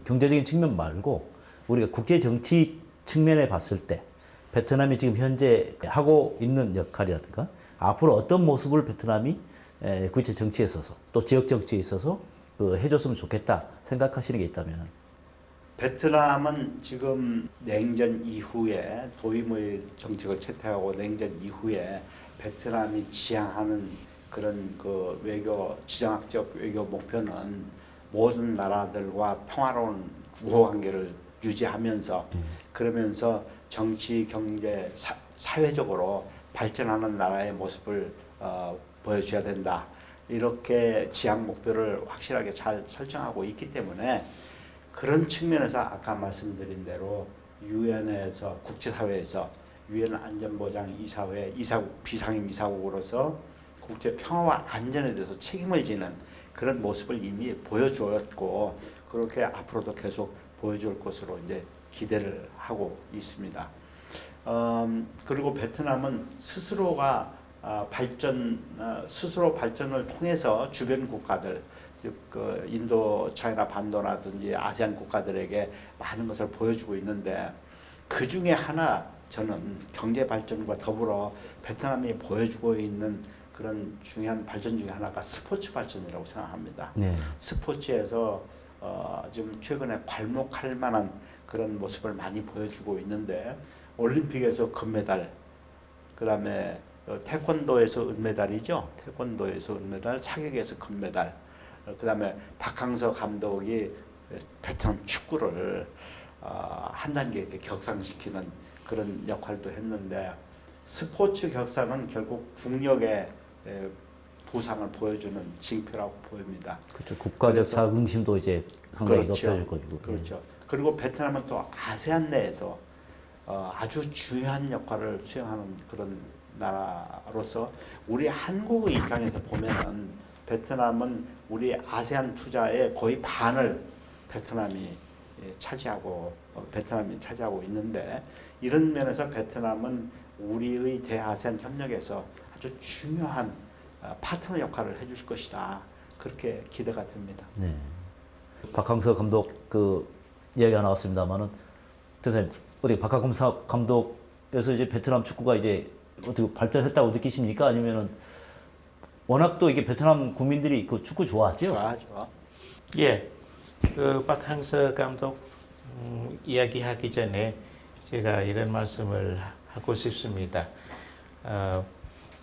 경제적인 측면 말고 우리가 국제 정치 측면에 봤을 때 베트남이 지금 현재 하고 있는 역할이라든가 앞으로 어떤 모습을 베트남이 국제 정치에 있어서 또 지역 정치에 있어서 해줬으면 좋겠다 생각하시는 게 있다면. 베트남은 지금 냉전 이후에 도이무의 정책을 채택하고 냉전 이후에 베트남이 지향하는 그런 그 외교 지정학적 외교 목표는 모든 나라들과 평화로운 우호 관계를 유지하면서 그러면서 정치, 경제, 사회적으로 발전하는 나라의 모습을 보여줘야 된다. 이렇게 지향 목표를 확실하게 잘 설정하고 있기 때문에 그런 측면에서 아까 말씀드린 대로 유엔에서 국제사회에서 유엔 안전보장이사회 비상임 이사국으로서 국제 평화와 안전에 대해서 책임을 지는 그런 모습을 이미 보여주었고 그렇게 앞으로도 계속 보여줄 것으로 이제 기대를 하고 있습니다. 그리고 베트남은 스스로가 스스로 발전을 통해서 주변 국가들, 즉 그 인도, 차이나 반도라든지 아세안 국가들에게 많은 것을 보여주고 있는데 그 중에 하나 저는 경제 발전과 더불어 베트남이 보여주고 있는 그런 중요한 발전 중에 하나가 스포츠 발전이라고 생각합니다. 네. 스포츠에서 지금 최근에 괄목할 만한 그런 모습을 많이 보여주고 있는데 올림픽에서 금메달, 그다음에 태권도에서 은메달이죠. 태권도에서 은메달, 사격에서 금메달. 그다음에 박항서 감독이 베트남 축구를 한 단계 이렇게 격상시키는 그런 역할도 했는데 스포츠 격상은 결국 국력의 부상을 보여주는 징표라고 보입니다. 그렇죠. 국가적 자긍심도 이제 상당히 그렇죠. 높여줄 것이고. 그렇죠. 그리고 베트남은 또 아세안 내에서 아주 중요한 역할을 수행하는 그런 나라로서 우리 한국의 입장에서 보면은 베트남은 우리 아세안 투자의 거의 반을 베트남이 차지하고 있는데 이런 면에서 베트남은 우리의 대아세안 협력에서 아주 중요한 파트너 역할을 해줄 것이다. 그렇게 기대가 됩니다. 네. 박항서 감독 그 이야기가 나왔습니다만은 대사님 어떻게 박항서 감독에서 이제 베트남 축구가 이제 어떻게 발전했다고 느끼십니까? 아니면은 워낙 또 이게 베트남 국민들이 그 축구 좋아하죠? 좋아. 예, 그 박항서 감독 이야기하기 전에 제가 이런 말씀을 하고 싶습니다.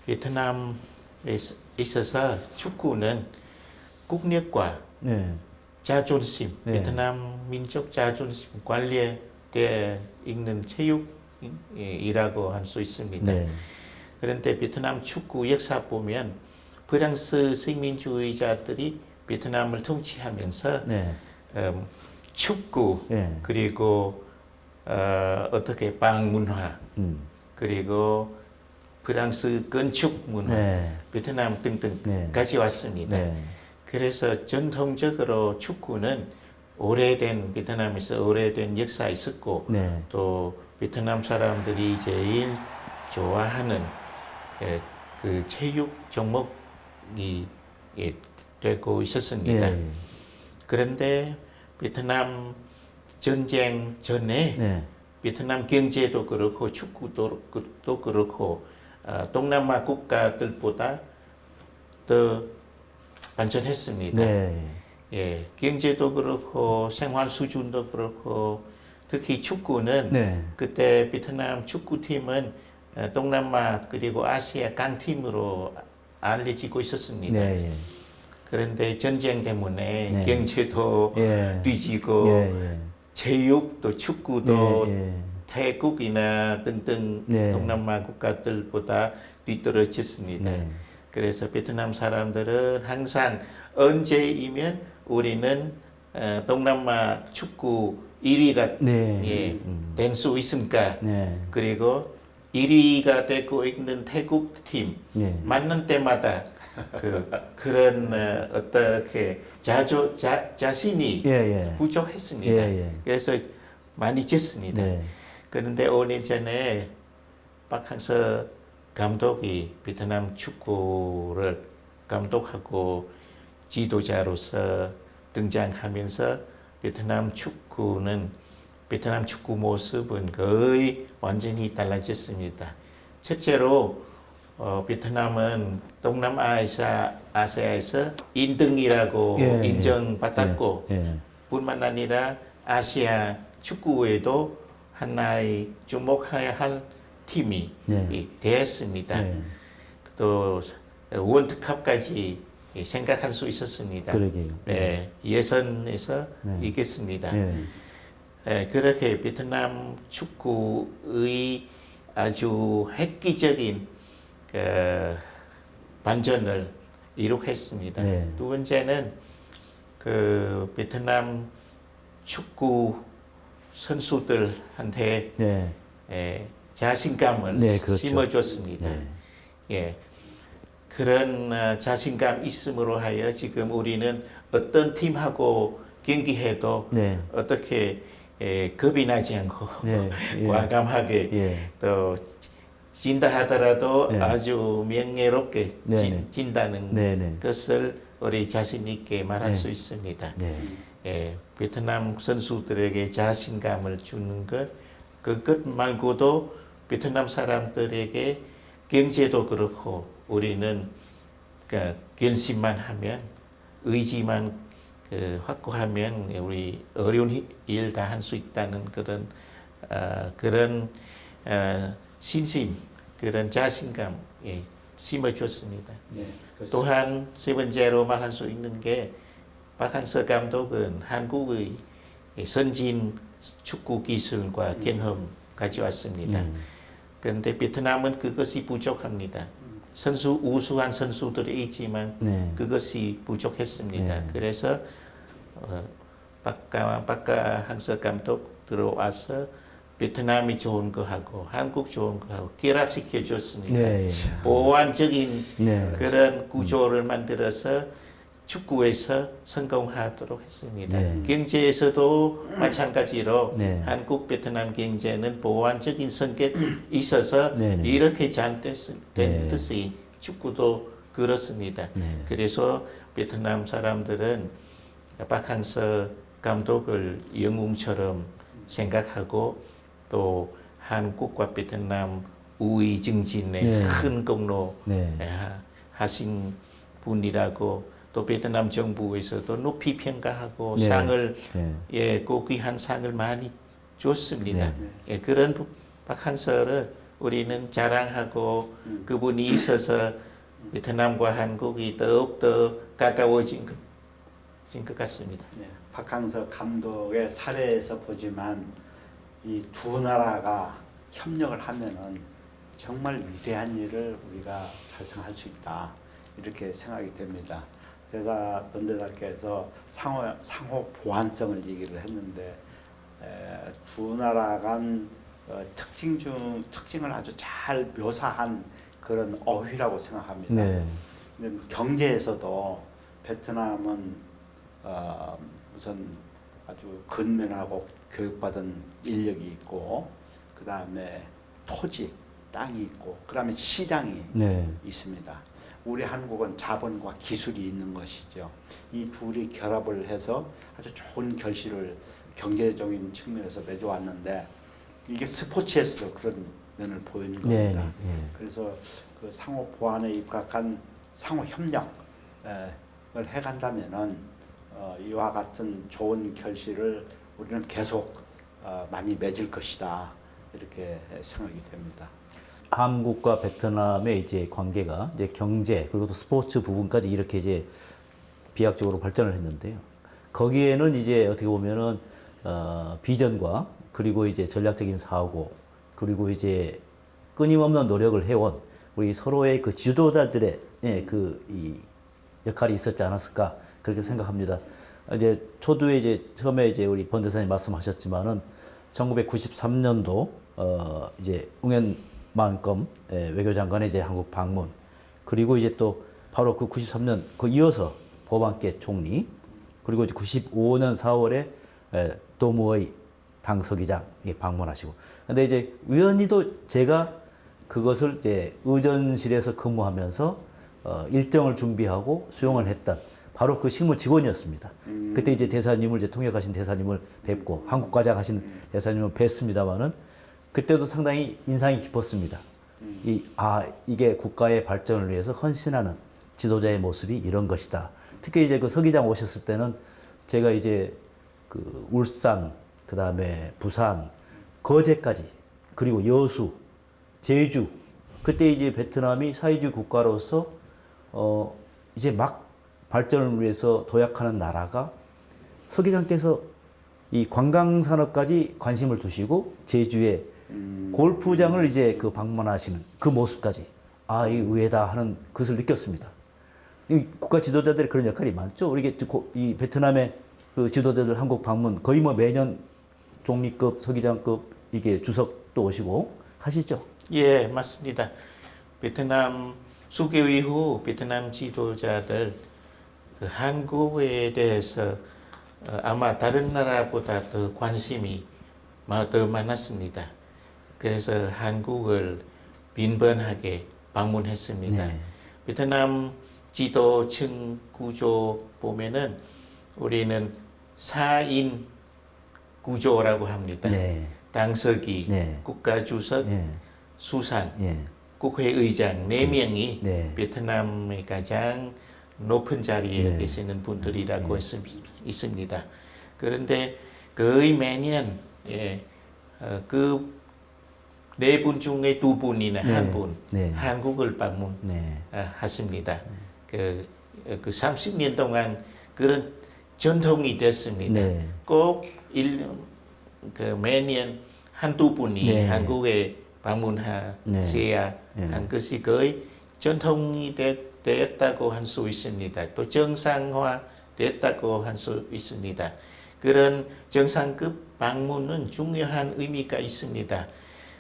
베트남에 있어서 축구는 국력과 네. 자존심, 네. 베트남 민족 자존심 관리되어 있는 체육이라고 할 수 있습니다. 네. 그런데 베트남 축구 역사 보면 프랑스 식민주의자들이 베트남을 통치하면서 네. 축구 네. 그리고 어떻게 빵 문화 그리고 프랑스 건축 문화 네. 베트남 등등 네. 가져왔습니다. 네. 그래서 전통적으로 축구는 베트남에서 오래된 역사 있었고 네. 또 베트남 사람들이 제일 좋아하는 그 체육 종목이 되고 있었습니다. 예. 그런데 베트남 전쟁 전에 네. 베트남 경제도 그렇고 축구도 그렇고 동남아 국가들보다 더 발전했습니다. 네. 예, 경제도 그렇고 생활 수준도 그렇고 특히 축구는 네. 그때 베트남 축구팀은 동남아 그리고 아시아 강팀으로 알려지고 있었습니다. 네. 그런데 전쟁 때문에 네. 경제도 예. 뒤지고 예. 체육도 축구도 예. 태국이나 등등 네. 동남아 국가들보다 뒤떨어졌습니다. 네. 그래서 베트남 사람들은 항상 언제이면 우리는 동남아 축구 1위가 네. 될 수 있습니까? 네. 그리고 1위가 되고 있는 태국 팀 네. 만난 때마다 그런 어떻게 자신이 예. 부족했습니다. 예. 그래서 많이 졌습니다. 네. 그런데 5년 전에 박항서 감독이 베트남 축구를 감독하고 지도자로서 등장하면서 베트남 축구는 베트남 축구 모습은 거의 완전히 달라졌습니다. 첫째로 베트남은 동남아시아에서 1등이라고 예, 인정받았고 예. 뿐만 아니라 아시아 축구에도 하나의 주목해야 할 팀이 네. 되었습니다. 네. 또 월드컵까지 생각할 수 있었습니다. 그러게요. 예선에서 네. 이겼습니다. 예. 그렇게 베트남 축구의 아주 획기적인 반전을 이룩했습니다. 네. 두 번째는 그 베트남 축구 선수들한테 네. 자신감을 네, 그렇죠. 심어줬습니다. 네. 예, 그런 자신감 있음으로 하여 지금 우리는 어떤 팀하고 경기해도 네. 어떻게 겁이 나지 않고 네. 예. 과감하게 예. 또 진다 하더라도 네. 아주 명예롭게 네. 진다는 네. 네. 것을 우리 자신 있게 말할 네. 수 있습니다. 네. 베트남 선수들에게 자신감을 주는 것, 그것 말고도 베트남 사람들에게 경제도 그렇고 우리는 결심만 하면 의지만 확고하면 우리 어려운 일 다 할 수 있다는 그런 신심, 그런 자신감 심어줬습니다. 네, 그렇죠. 또한 세 번째로 말할 수 있는 게 박항서 감독은 한국의 선진 축구 기술과 경험 가져왔습니다. 그런데 베트남은 그것이 부족합니다. 우수한 선수들이 있지만 네. 그것이 부족했습니다. 네. 그래서 박항서 감독 들어와서 베트남이 좋은 거 하고 한국 좋은 거 하고 결합시켜 줬습니다. 네. 보완적인 네. 그런 구조를 만들어서 축구에서 성공하도록 했습니다. 네. 경제에서도 마찬가지로 네. 한국 베트남 경제는 보완적인 성격이 있어서 네, 네. 이렇게 잘 된 네. 듯이 축구도 그렇습니다. 네. 그래서 베트남 사람들은 박항서 감독을 영웅처럼 생각하고 또 한국과 베트남 우위 증진에 네. 큰 공로 네. 하신 분이라고 또 베트남 정부에서도 높이 평가하고 네. 상을 네. 고귀한 상을 많이 줬습니다. 네. 그런 박항서를 우리는 자랑하고 그분이 있어서 베트남과 한국이 더욱더 가까워진 것 같습니다. 네, 박항서 감독의 사례에서 보지만 이 두 나라가 협력을 하면은 정말 위대한 일을 우리가 달성할 수 있다 이렇게 생각이 됩니다. 그래서 번대달께서 상호 보완성을 얘기를 했는데 두 나라 간 특징을 아주 잘 묘사한 그런 어휘라고 생각합니다. 네. 근데 경제에서도 베트남은 우선 아주 근면하고 교육받은 인력이 있고 그 다음에 토지, 땅이 있고 그 다음에 시장이 네. 있습니다. 우리 한국은 자본과 기술이 있는 것이죠. 이 둘이 결합을 해서 아주 좋은 결실을 경제적인 측면에서 맺어왔는데 이게 스포츠에서도 그런 면을 보이는 네. 겁니다. 네. 그래서 그 상호 보완에 입각한 상호 협력을 해간다면은 이와 같은 좋은 결실을 우리는 계속 많이 맺을 것이다 이렇게 생각이 됩니다. 한국과 베트남의 이제 관계가 이제 경제 그리고 또 스포츠 부분까지 이렇게 이제 비약적으로 발전을 했는데요. 거기에는 이제 어떻게 보면은 비전과 그리고 이제 전략적인 사고 그리고 이제 끊임없는 노력을 해온 우리 서로의 그 지도자들의 이 역할이 있었지 않았을까 그렇게 생각합니다. 이제 초두에 이제 처음에 이제 우리 번대사님 말씀하셨지만은 1993년도 이제 웅현만검 외교장관의 이제 한국 방문 그리고 이제 또 바로 그 93년 그 이어서 보반께 총리 그리고 이제 95년 4월에 도무의 당서기장 방문하시고 근데 이제 우연히도 제가 그것을 이제 의전실에서 근무하면서 일정을 준비하고 수용을 했던 바로 그 실무 직원이었습니다. 그때 이제 대사님을 이제 통역하신 대사님을 뵙고 한국 과장 하신 대사님을 뵀습니다만은 그때도 상당히 인상이 깊었습니다. 이게 국가의 발전을 위해서 헌신하는 지도자의 모습이 이런 것이다. 특히 이제 그 서기장 오셨을 때는 제가 이제 그 울산, 그 다음에 부산, 거제까지, 그리고 여수, 제주, 그때 이제 베트남이 사회주의 국가로서 이제 막 발전을 위해서 도약하는 나라가 서기장께서 이 관광 산업까지 관심을 두시고 제주에 골프장을 이제 그 방문하시는 그 모습까지 이 의외다 하는 것을 느꼈습니다. 이 국가 지도자들의 그런 역할이 많죠. 우리 이 베트남의 그 지도자들 한국 방문 거의 뭐 매년 총리급, 서기장급 이게 주석도 오시고 하시죠. 예, 맞습니다. 베트남 수교 이후 베트남 지도자들 그 한국에 대해서 아마 다른 나라보다 더 관심이 더 많았습니다. 그래서 한국을 빈번하게 방문했습니다. 네. 베트남 지도층 구조 보면은 우리는 4인 구조라고 합니다. 네. 당서기, 네. 국가주석, 예. 수상, 예. 국회의장 4명이 네. 베트남의 가장 높은 자리에 네. 계시는 분들이라고 있습니다. 그런데 거의 매년 그 4분 중에 2분이나 네. 1분 네. 한국을 방문하십니다. 그 30년 동안 그런 전통이 됐습니다. 네. 꼭 매년 한두 분이 네. 한국에 방문하셔야 네. 한 것이 거의 전통이 되었다고 할 수 있습니다. 또 정상화 됐다고 할 수 있습니다. 그런 정상급 방문은 중요한 의미가 있습니다.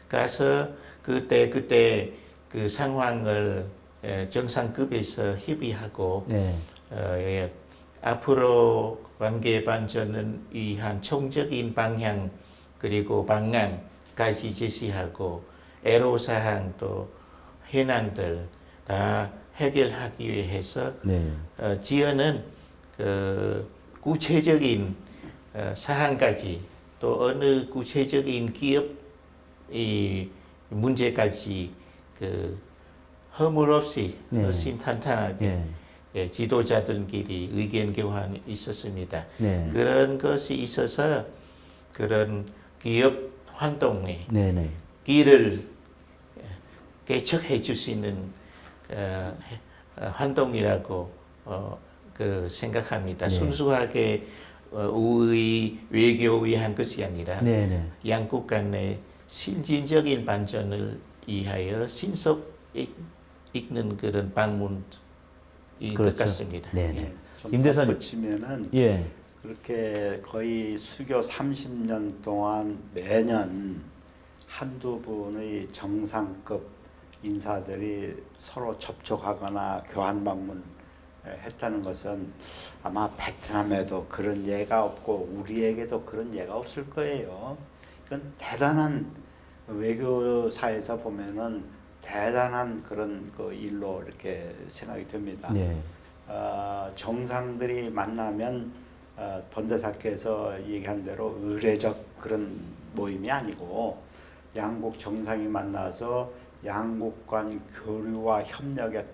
가서 그때 그 상황을 정상급에서 협의하고 네. 앞으로 관계 발전을 위한 총적인 방향 그리고 방안까지 제시하고 애로사항 또 해난들 다 해결하기 위해서 네. 지어는 그 구체적인 사항까지 또 어느 구체적인 기업 이 문제까지 그 허물 없이 네. 허심탄탄하게 네. 지도자들끼리 의견 교환이 있었습니다. 네. 그런 것이 있어서 그런 기업 활동에 네. 네. 길을 개척해 주시는 활동이라고 생각합니다. 네. 순수하게 우의 외교를 위한 것이 아니라 네. 네. 양국 간의 실질적인 발전을 위하여 신속 읽는 그런 방문인 그렇죠. 것 같습니다. 네. 예. 네. 좀 임 대사님. 덧붙이면은 예. 그렇게 거의 수교 30년 동안 매년 한두 분의 정상급 인사들이 서로 접촉하거나 교환 방문 했다는 것은 아마 베트남에도 그런 예가 없고 우리에게도 그런 예가 없을 거예요. 이건 대단한 외교사에서 보면은 대단한 그런 그 일로 이렇게 생각이 됩니다. 네. 정상들이 만나면 본대사께서 얘기한 대로 의례적 그런 모임이 아니고 양국 정상이 만나서 양국 간 교류와 협력의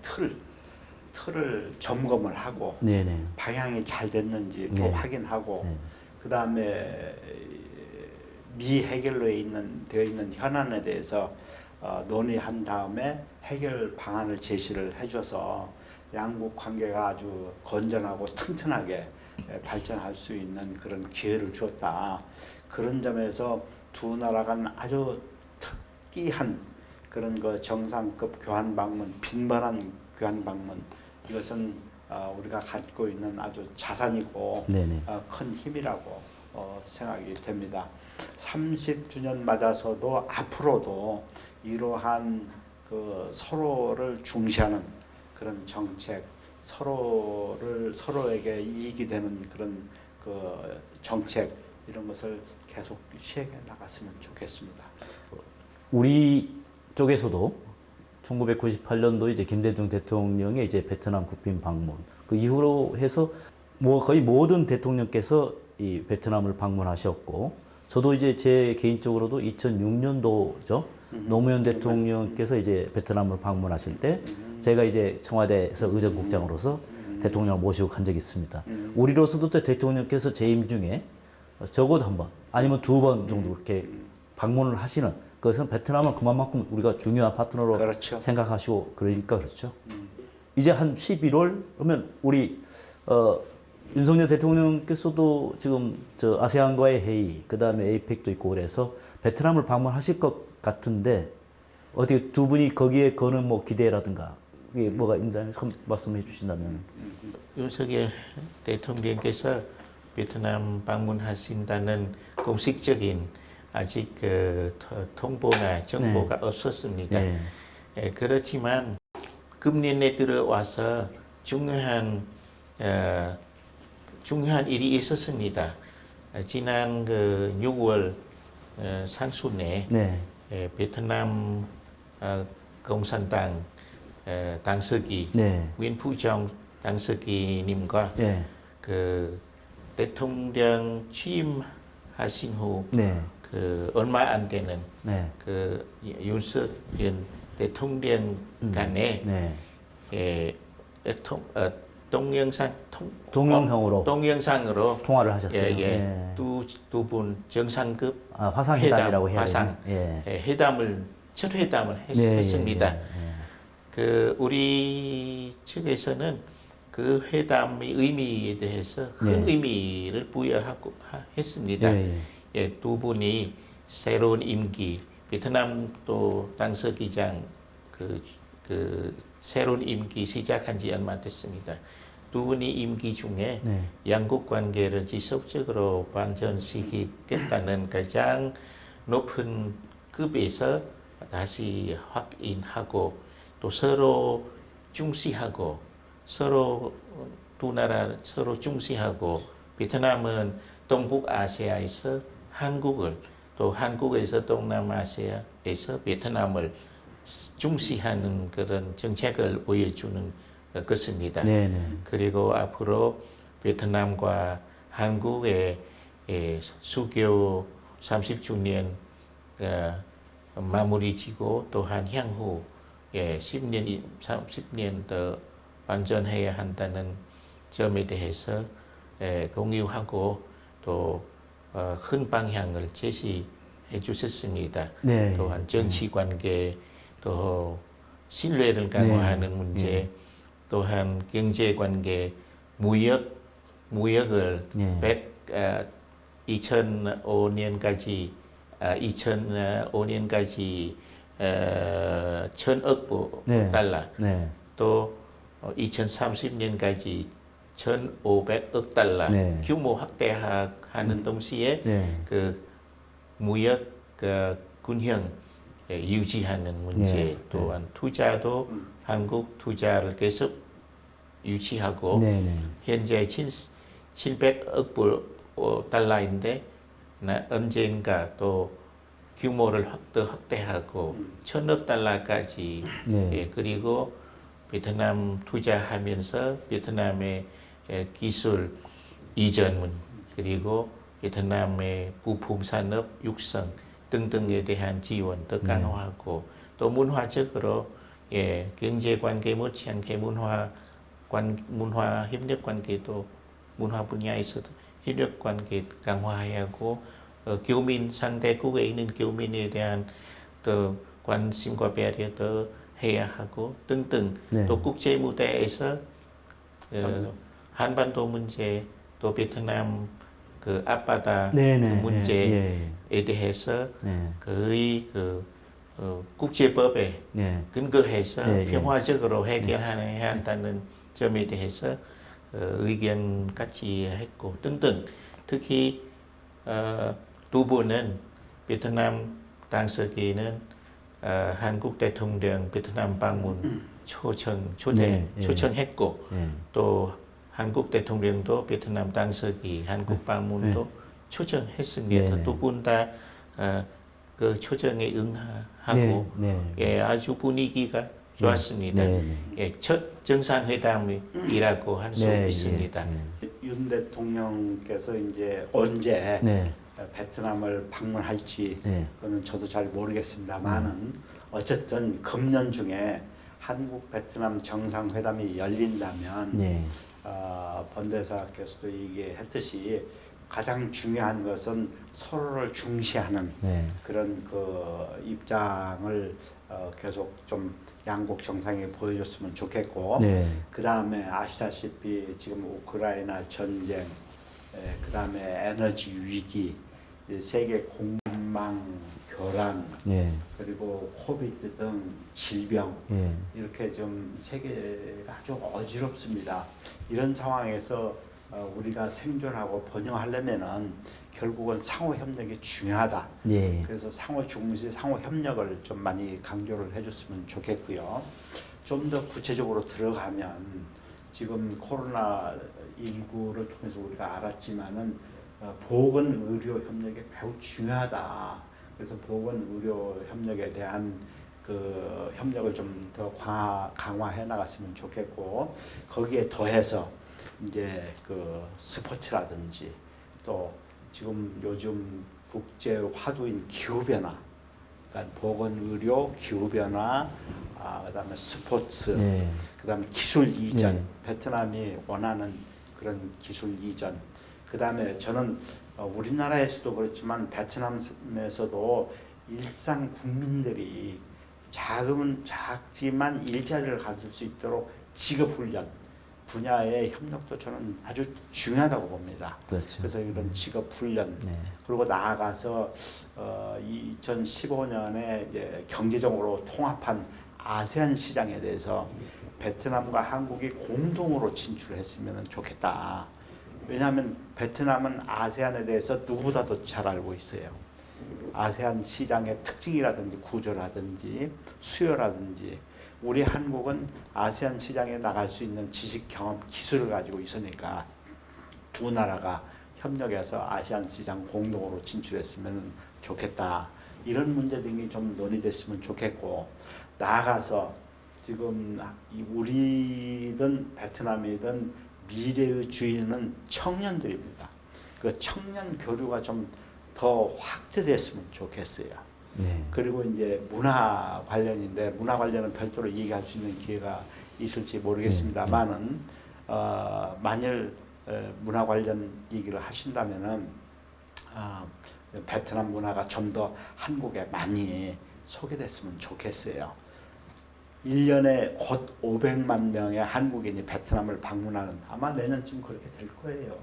틀을 점검을 하고 네. 네. 방향이 잘 됐는지 또 네. 확인하고 네. 그 다음에 미해결로 되어 있는 현안에 대해서 논의한 다음에 해결 방안을 제시를 해줘서 양국 관계가 아주 건전하고 튼튼하게 발전할 수 있는 그런 기회를 주었다. 그런 점에서 두 나라 간 아주 특이한 그런 그 정상급 교환 방문, 빈번한 교환 방문, 이것은 우리가 갖고 있는 아주 자산이고 네네. 큰 힘이라고 생각이 됩니다. 30주년 맞아서도 앞으로도 이러한 그 서로를 중시하는 그런 정책, 서로에게 이익이 되는 그런 그 정책, 이런 것을 계속 시행해 나갔으면 좋겠습니다. 우리 쪽에서도 1998년도 이제 김대중 대통령의 이제 베트남 국빈 방문, 그 이후로 해서 뭐 거의 모든 대통령께서 이 베트남을 방문하셨고 저도 이제 제 개인적으로도 2006년도죠. 노무현 대통령께서 이제 베트남을 방문하실 때 제가 이제 청와대에서 의전국장으로서 대통령을 모시고 간 적이 있습니다. 우리로서도 또 대통령께서 재임 중에 적어도 한 번 아니면 두 번 정도 그렇게 방문을 하시는 그것은 베트남은 그만큼 우리가 중요한 파트너로 그렇죠. 생각하시고 그러니까 그렇죠. 이제 한 11월 그러면 우리 윤석열 대통령께서도 지금 저 아세안과의 회의 그다음에 에이펙도 있고 그래서 베트남을 방문하실 것 같은데 어떻게 두 분이 거기에 거는 뭐 기대라든가 그게 뭐가 있나요? 한번 말씀해 주신다면. 윤석열 대통령께서 베트남 방문하신다는 공식적인 아직 그 통보나 정보가 없었습니다. 네. 예, 그렇지만 금년에 들어와서 중요한 일이 있었습니다. 지난 그 6월 상순에 네. 베트남 공산당 당서기 네. 윈푸정 당서기님과 네. 그 대통령 취임하신 후 네. 그 얼마 안 되는 네. 그 윤석열 대통령 간에 네. 동영상으로 통화를 하셨어요. 예. 두 분 정상급 아, 화상회담이라고 해야 화상 되나? 회담을 첫 회담을 했습니다. 그 우리 측에서는 그 회담의 의미에 대해서 큰 의미를 부여하고 했습니다. 예, 두 분이 새로운 임기 베트남 또 당서기장 그 새로운 임기 시작한 지 얼마 됐습니다. 두 분이 임기 중에 양국 관계를 지속적으로 발전시키겠다는 가장 높은 급에서 다시 확인하고 또 서로 중시하고 서로 두 나라 서로 중시하고 베트남은 동북아시아에서 한국을 또 한국에서 동남아시아에서 베트남을 중시하는 그런 정책을 보여주는 것입니다. 그리고 앞으로 베트남과 한국의 수교 30주년 마무리 지고 또한 향후 10년, 30년 더 완전해야 한다는 점에 대해서 공유하고 또 큰 방향을 제시해 주셨습니다. 또한 정치 관계, 또 신뢰를 강화하는 문제, 또한 경제 관계, 무역을 2005년까지 1,000억 달러, 또 2030년까지 1,500억 달러 규모 확대하는 동시에 그 무역 균형 유지하는 문제 또한 투자도 한국 투자를 계속 유치하고 현재 700억 달러인데 언젠가 또 규모를 확대하고 1,000억 달러까지 그리고 베트남 투자하면서 베트남의 기술 이전 그리고 베트남의 부품 산업 육성 등등에 대한 지원 더 강화하고 또 문화적으로 경제 관계 못지않게 문화 협력 관계도 문화 분야에서도 협력 관계 강화해야 하고 교민 상대국에 있는 교민에 대한 또 관심과 배려도 해야 하고 등등 또 국제 무대에서 한반도 문제 또 베트남 그 앞바다 문제에 대해서 거의 그 국제법에 근거해서 평화적으로 해결해야 한다는 점에 대해서 의견 같이 했고 등등 특히 두 분은 베트남 당서기는 한국 대통령 베트남 방문 초청했고 또 한국 대통령도 베트남 당서기 한국 방문도 초청했습니다. 두 분 다 그 초청에 응하고 아주 분위기가 좋았습니다. 네, 네. 예, 첫 정상회담이라고 할 수 네, 있습니다. 예, 윤 대통령께서 이제 언제 네. 베트남을 방문할지 네. 그거는 저도 잘 모르겠습니다만은 어쨌든 금년 중에 한국 베트남 정상회담이 열린다면 네. 번대사께서도 얘기했듯이 가장 중요한 것은 서로를 중시하는 네. 그런 그 입장을 계속 좀 양국 정상이 보여줬으면 좋겠고 네. 그 다음에 아시다시피 지금 우크라이나 전쟁, 그 다음에 에너지 위기, 세계 공급망 교란, 네. 그리고 코비드 등 질병 예. 이렇게 좀 세계가 아주 어지럽습니다. 이런 상황에서 우리가 생존하고 번영하려면은 결국은 상호 협력이 중요하다. 예. 그래서 상호 중시, 상호 협력을 좀 많이 강조를 해줬으면 좋겠고요. 좀 더 구체적으로 들어가면 지금 코로나 19를 통해서 우리가 알았지만은 보건 의료 협력이 매우 중요하다. 그래서 보건 의료 협력에 대한 그 협력을 좀 더 강화해 나갔으면 좋겠고 거기에 더해서 이제 그 스포츠라든지 또 지금 요즘 국제 화두인 기후 변화, 그러니까 보건 의료, 기후 변화, 그다음에 스포츠, 네. 그다음에 기술 이전, 네. 베트남이 원하는 그런 기술 이전. 그다음에 저는 우리나라에서도 그렇지만 베트남에서도 일상 국민들이 작지만 일자리를 가질 수 있도록 직업 훈련 분야의 협력도 저는 아주 중요하다고 봅니다. 그렇죠. 그래서 이런 직업 훈련 네. 그리고 나아가서 2015년에 이제 경제적으로 통합한 아세안 시장에 대해서 베트남과 한국이 공동으로 진출했으면 좋겠다. 왜냐하면 베트남은 아세안에 대해서 누구보다도 잘 알고 있어요. 아세안 시장의 특징이라든지 구조라든지 수요라든지 우리 한국은 아세안 시장에 나갈 수 있는 지식, 경험, 기술을 가지고 있으니까 두 나라가 협력해서 아시안 시장 공동으로 진출했으면 좋겠다. 이런 문제 등이 좀 논의됐으면 좋겠고 나아가서 지금 우리든 베트남이든 미래의 주인은 청년들입니다. 그 청년 교류가 좀 더 확대됐으면 좋겠어요. 네. 그리고 이제 문화 관련인데 문화 관련은 별도로 얘기할 수 있는 기회가 있을지 모르겠습니다만은 만일 문화 관련 얘기를 하신다면은 베트남 문화가 좀 더 한국에 많이 소개됐으면 좋겠어요. 1년에 곧 500만 명의 한국인이 베트남을 방문하는 아마 내년쯤 그렇게 될 거예요.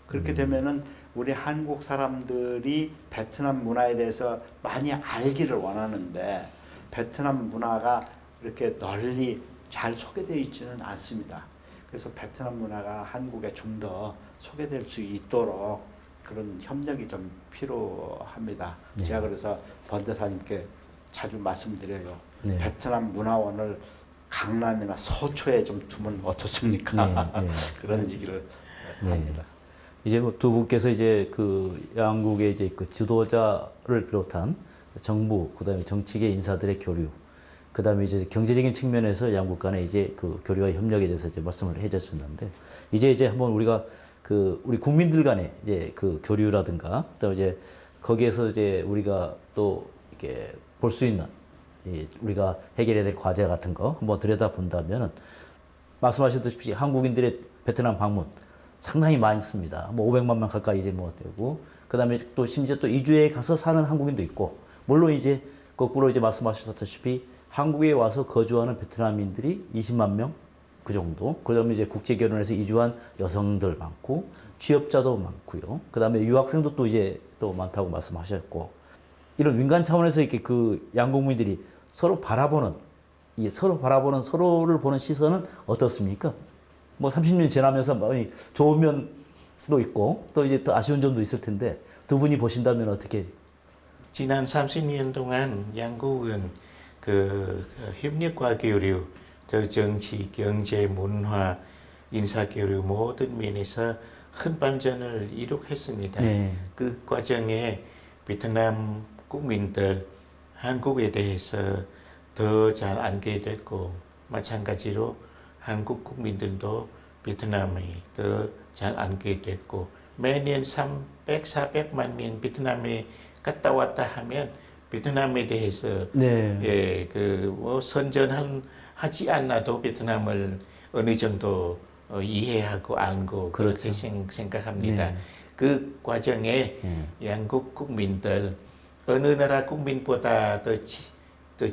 그렇게 되면은 우리 한국 사람들이 베트남 문화에 대해서 많이 알기를 원하는데 베트남 문화가 이렇게 널리 잘 소개되어 있지는 않습니다. 그래서 베트남 문화가 한국에 좀 더 소개될 수 있도록 그런 협력이 좀 필요합니다. 네. 제가 그래서 번대사님께 자주 말씀드려요. 네. 베트남 문화원을 강남이나 서초에 좀 두면 어떻습니까? 네, 네. 그런 얘기를 네. 합니다. 이제 뭐 두 분께서 이제 그 양국의 이제 그 지도자를 비롯한 정부, 그다음에 정치계 인사들의 교류, 그다음에 이제 경제적인 측면에서 양국 간의 이제 그 교류와 협력에 대해서 이제 말씀을 해주셨는데 이제 한번 우리가 그 우리 국민들 간의 이제 그 교류라든가 또 이제 거기에서 이제 우리가 또 이렇게 볼 수 있는 우리가 해결해야 될 과제 같은 거 한번 들여다 본다면은 말씀하셨듯이 한국인들의 베트남 방문 상당히 많습니다. 뭐 500만 명 가까이 이제 뭐 되고 그다음에 또 심지어 또 이주에 가서 사는 한국인도 있고 물론 이제 거꾸로 이제 말씀하셨다시피 한국에 와서 거주하는 베트남인들이 20만 명 그 정도. 그다음에 이제 국제 결혼해서 이주한 여성들 많고 취업자도 많고요. 그다음에 유학생도 또 이제 또 많다고 말씀하셨고 이런 민간 차원에서 이렇게 그 양국민들이 서로 바라보는 서로를 보는 시선은 어떻습니까? 뭐 30년 지나면서 많이 좋은 면도 있고 또 이제 또 아쉬운 점도 있을 텐데 두 분이 보신다면 어떻게? 지난 30년 동안 양국은 그 협력과 교류, 또 정치, 경제, 문화, 인사 교류 모든 면에서 큰 발전을 이룩했습니다. 네. 그 과정에 베트남 국민들 한국에 대해서 더 잘 알게 됐고 마찬가지로 한국 국민들도 베트남이 더 잘 알게 됐고 매년 300, 400만 명 베트남에 갔다 왔다 하면 베트남에 대해서 네. 예, 그뭐 선전하지 않아도 베트남을 어느 정도 이해하고 알고 그렇죠. 그렇게 생각합니다. 네. 그 과정에 양국 국민들 어느 나라 국민보다 더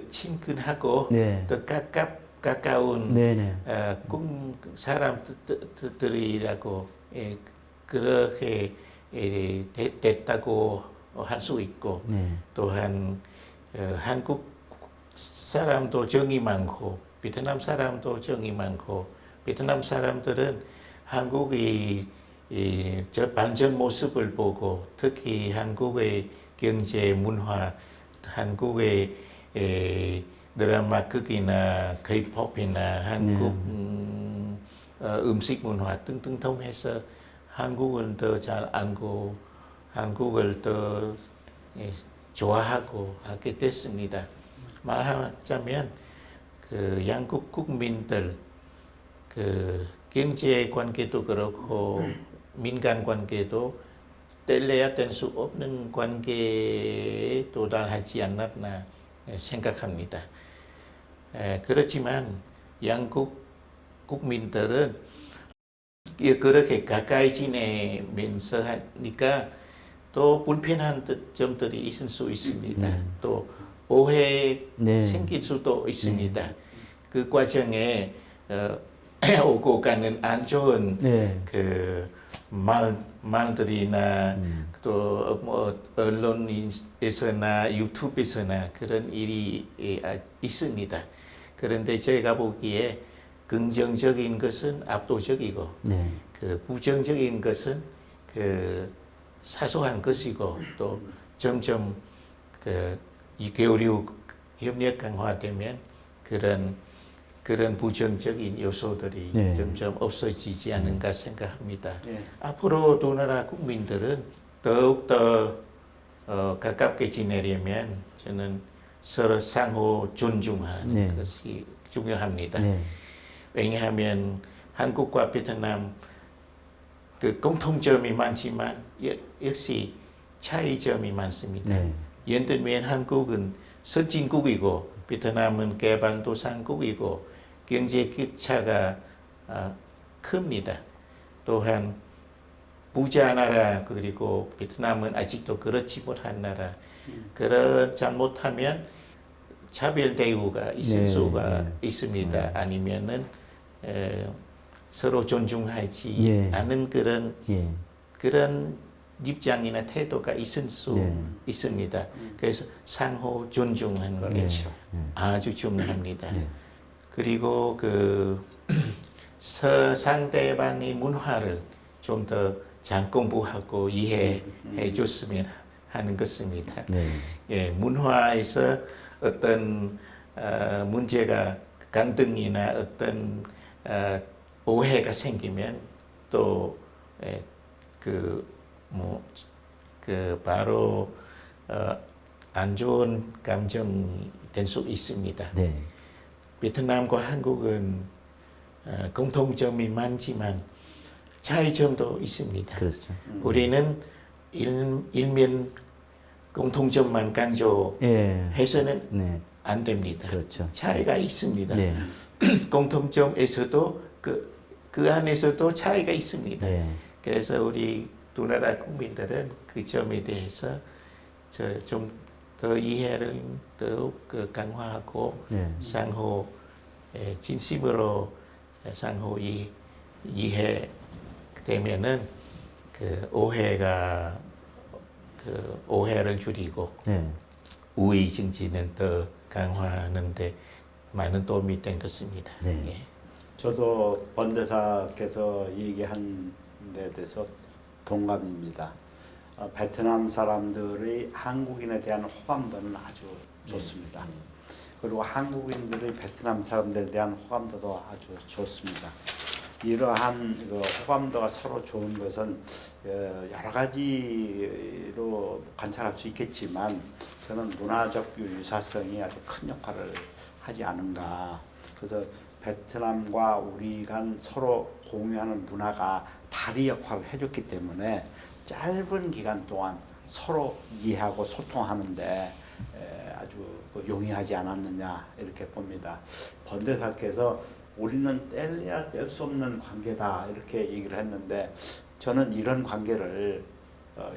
친근하고 네. 더 가까운 네네. 사람들이라고 그렇게 됐다고 할 수 있고 네. 또한 한국 사람도 정이 많고 베트남 사람도 정이 많고 베트남 사람들은 한국의 저 반전 모습을 보고 특히 한국의 경제 문화, 한국의 드라마 극이나 K-팝이나 한국 음식 문화 등등 통해서 한국을 더 잘 알고 한국을 더 좋아하고 하게 됐습니다. 말하자면 그 양국 국민들 그 경제 관계도 그렇고 민간 관계도 뗄래야 뗄 수 없는 관계에 도달하지 않았나 생각합니다. 그렇지만 양국 국민들은 그렇게 가까이 지내면서 하니까 또 불편한 점들이 있을 수 있습니다. 또 오해 네. 생길 수도 있습니다. 그 과정에 오고 가는 안 좋은 네. 그 말들이나 또 뭐 언론에서나 유튜브에서나 그런 일이 있습니다. 그런데 제가 보기에 긍정적인 것은 압도적이고 네. 그 부정적인 것은 그 사소한 것이고 또 점점 이 교류 협력 강화되면 그런 부정적인 요소들이 네. 점점 없어지지 않은가 생각합니다. 예. 앞으로 두 나라 국민들은 더욱더 가깝게 지내려면 저는 서로 상호 존중하는 네. 것이 중요합니다. 네. 왜냐하면 한국과 베트남 그 공통점이 많지만 역시 차이점이 많습니다. 네. 예를 들면 한국은 선진국이고 베트남은 개발도상국이고 경제 격차가 큽니다. 또한 부자 나라 그리고 베트남은 아직도 그렇지 못한 나라. 그런 잘못하면 차별 대우가 있을 네, 수가 네. 있습니다. 아니면은 서로 존중하지 예. 않은 예. 그런 입장이나 태도가 있을 수 네. 있습니다. 그래서 상호 존중하는 게 그렇죠. 아주 중요합니다. 네. 그리고 그 상대방의 문화를 좀 더 잘 공부하고 이해해 줬으면 하는 것입니다. 네. 예, 문화에서 어떤 문제가 갈등이나 어떤 오해가 생기면 또 바로 안 좋은 감정이 될 수 있습니다. 네. 베트남과 한국은 공통점이 많지만 차이점도 있습니다. 그렇죠. 우리는 일면 공통점만 강조해서는 예. 네. 안 됩니다. 그렇죠. 차이가 있습니다. 네. 공통점에서도 그 안에서도 차이가 있습니다. 네. 그래서 우리 두 나라 국민들은 그 점에 대해서 좀 더 이해를 더욱 강화하고 네. 상호 진심으로 상호 이해 되면은 오해를 줄이고 네. 우위 증진은 더 강화하는데 많은 도움이 된 것입니다. 네. 예. 저도 원대사께서 얘기한 데 대해서 동감입니다. 베트남 사람들의 한국인에 대한 호감도는 아주 좋습니다. 그리고 한국인들의 베트남 사람들에 대한 호감도도 아주 좋습니다. 이러한 호감도가 서로 좋은 것은 여러 가지로 관찰할 수 있겠지만 저는 문화적 유사성이 아주 큰 역할을 하지 않은가. 그래서 베트남과 우리 간 서로 공유하는 문화가 다리 역할을 해줬기 때문에 짧은 기간 동안 서로 이해하고 소통하는데 아주 용이하지 않았느냐 이렇게 봅니다. 번대사께서 우리는 뗄래야 뗄 수 없는 관계다 이렇게 얘기를 했는데 저는 이런 관계를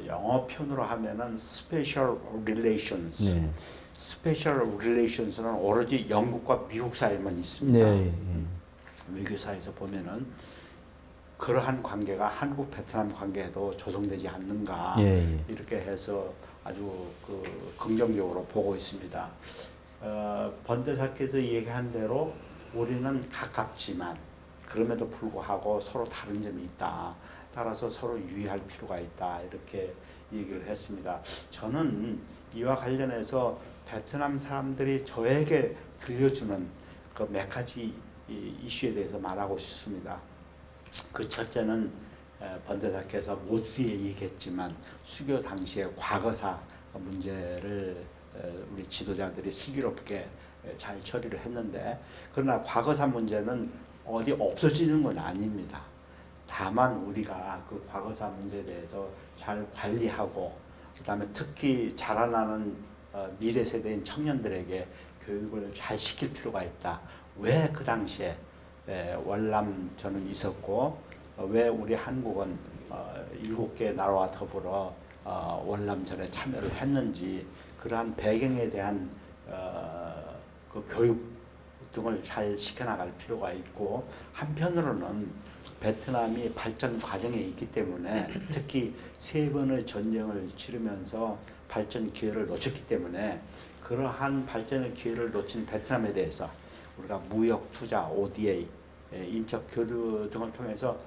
영어 표현으로 하면은 special relations. 네. 스페셜 릴레이션스는 오로지 영국과 미국 사이에만 있습니다. 네. 외교사에서 보면은 그러한 관계가 한국 베트남 관계에도 조성되지 않는가 예. 이렇게 해서 아주 긍정적으로 보고 있습니다. 번대사께서 얘기한 대로 우리는 가깝지만 그럼에도 불구하고 서로 다른 점이 있다. 따라서 서로 유의할 필요가 있다. 이렇게 얘기를 했습니다. 저는 이와 관련해서 베트남 사람들이 저에게 들려주는 그 몇 가지 이슈에 대해서 말하고 싶습니다. 그 첫째는 번대사께서 모두에 얘기했지만 수교 당시의 과거사 문제를 우리 지도자들이 슬기롭게 잘 처리를 했는데 그러나 과거사 문제는 어디 없어지는 건 아닙니다. 다만 우리가 그 과거사 문제에 대해서 잘 관리하고 그다음에 특히 자라나는 미래 세대인 청년들에게 교육을 잘 시킬 필요가 있다. 왜 그 당시에 월남전은 있었고 왜 우리 한국은 7개 나라와 더불어 월남전에 참여를 했는지 그러한 배경에 대한 그 교육 등을 잘 시켜나갈 필요가 있고 한편으로는 베트남이 발전 과정에 있기 때문에 특히 3번의 전쟁을 치르면서 발전 기회를 놓쳤기 때문에 그러한 발전의 기회를 놓친 베트남에 대해서 우리가 무역 투자, ODA, 인적 교류 등을 통해서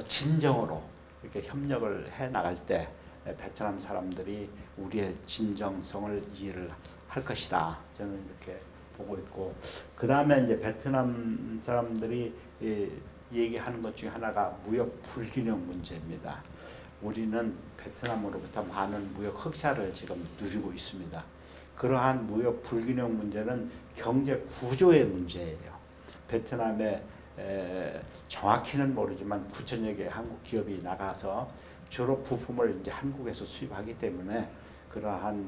진정으로 이렇게 협력을 해 나갈 때 베트남 사람들이 우리의 진정성을 이해를 할 것이다. 저는 이렇게 보고 있고 그 다음에 이제 베트남 사람들이 얘기하는 것 중에 하나가 무역 불균형 문제입니다. 우리는 베트남으로부터 많은 무역 흑자를 지금 누리고 있습니다. 그러한 무역 불균형 문제는 경제 구조의 문제예요. 베트남에 정확히는 모르지만 9천여 개의 한국 기업이 나가서 주로 부품을 이제 한국에서 수입하기 때문에 그러한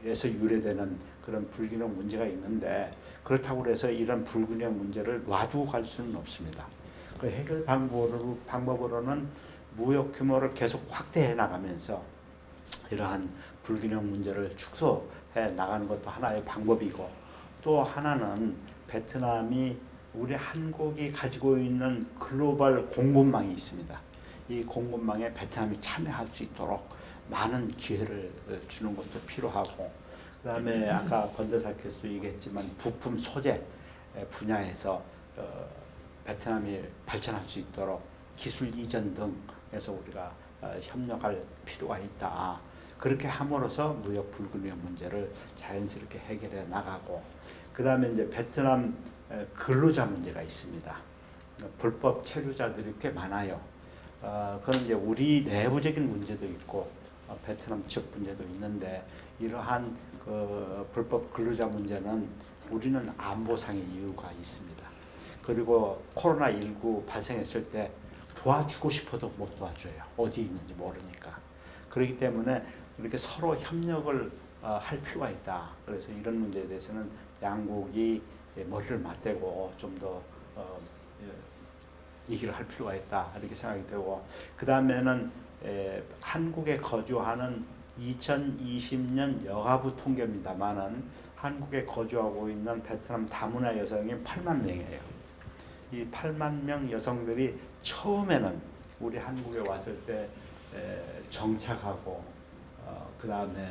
에서 유래되는 그런 불균형 문제가 있는데 그렇다고 해서 이런 불균형 문제를 놔두고 갈 수는 없습니다. 그 해결 방법으로는 무역 규모를 계속 확대해 나가면서 이러한 불균형 문제를 축소해 나가는 것도 하나의 방법이고 또 하나는 베트남이 우리 한국이 가지고 있는 글로벌 공급망이 있습니다. 이 공급망에 베트남이 참여할 수 있도록 많은 기회를 주는 것도 필요하고 그 다음에 아까 번대사께서 얘기했지만 부품 소재 분야에서 베트남이 발전할 수 있도록 기술 이전 등에서 우리가 협력할 필요가 있다. 그렇게 함으로써 무역 불균형 문제를 자연스럽게 해결해 나가고 그 다음에 이제 베트남 근로자 문제가 있습니다. 불법 체류자들이 꽤 많아요. 그건 이제 우리 내부적인 문제도 있고 베트남 지역 문제도 있는데 이러한 그 불법 근로자 문제는 우리는 안보상의 이유가 있습니다. 그리고 코로나19 발생했을 때 도와주고 싶어도 못 도와줘요. 어디에 있는지 모르니까. 그렇기 때문에 이렇게 서로 협력을 할 필요가 있다. 그래서 이런 문제에 대해서는 양국이 머리를 맞대고 좀 더 얘기를 할 필요가 있다. 이렇게 생각이 되고 그 다음에는 한국에 거주하는 2020년 여가부 통계입니다만은 한국에 거주하고 있는 베트남 다문화 여성이 8만 명이에요. 이 8만 명 여성들이 처음에는 우리 한국에 왔을 때 정착하고 그 다음에